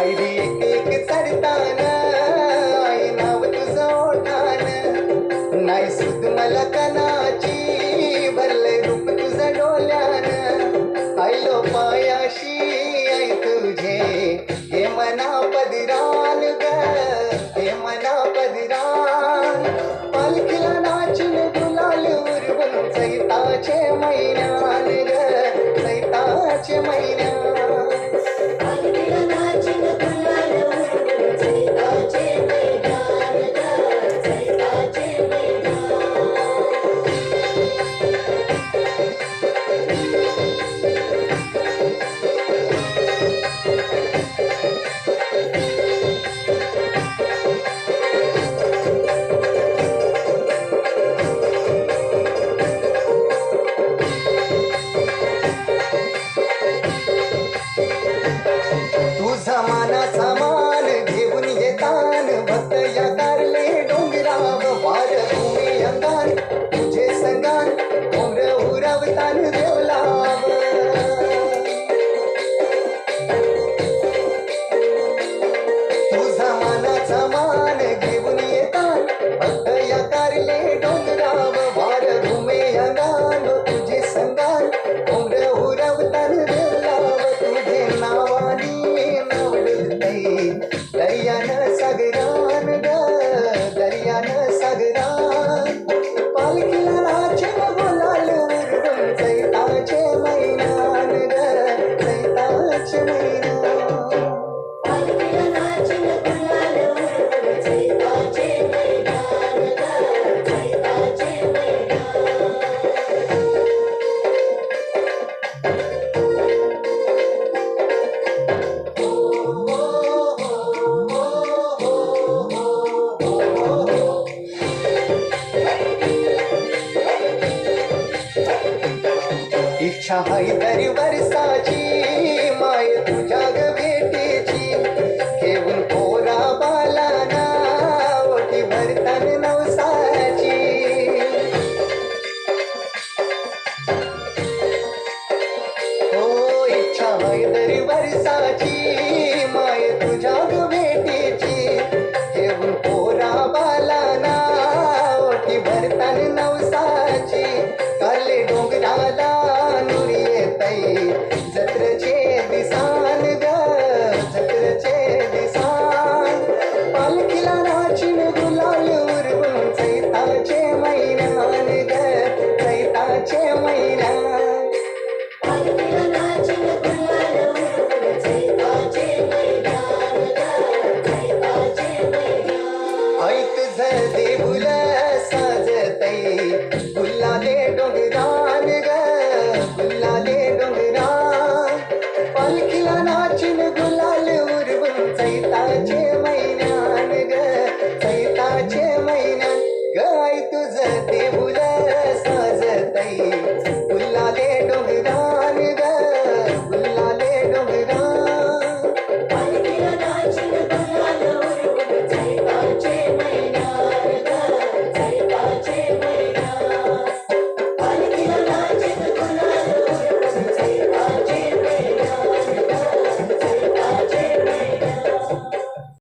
पायरी एक एक चढताना आई नाव तुझं ओठान, नाही सुद मला कणाची भरले रूप तुझं डोल्यान, आयलो पायाशी आई तुझे हे मना पदिरान ग, हे मना पदिरान, पालखीला नाचून गुलाल उरवून चैताचे महिन्यान ग, चैताचे महिन्यान. तुझा मानाचा मान घेऊन येतान भक्त या कारले डोंगराव, वार भूमी अंगान तुझे संगान डोंगर उरवतान देवलाव. तुझा मानाचा मान घेऊन येतान भक्त या कारले डोंगराव, वार भूमी अंगान तुझे संगान डोंगर उरवतान देवलाव. तुझे नावानी दर्यान सागरान ग, दर्यान सागरान, पालखीला नाचून गुलाल उरवून चैताचे महिन्यान ग, चैताचे महिन्यान. पालखीला नाचून गुलाल उरवून चैताचे महिन्यान ग, चैताचे महिन्यान. इच्छा हाय दरी वर्षाची माय तुझ्या ग भेटीची, घेऊन पोरा बालाना ओटी भरतान नवसाची. हो इच्छा हाय दरी वर्षाची माय तुझ्या ग भेटीची, घेऊन पोरा बालाना ओटी भरतान नवसाची. कारले डोंगराला जत्रचे दिसान ग, जत्रचे दिसान, पालखीला नाचून गुलाल उरवून चैताचे महिन्यान ग, चैताचे महिन्यान. पालखीला नाचून गुलाल उरवून चैताचे महिन्यान ग, चैताचे महिन्यान. आई तुझं देऊळ साजतय गुलाले डोंगरान ग, गुलाले डोंगरान, पालखीला नाचून गुलाल उरवून चैताचे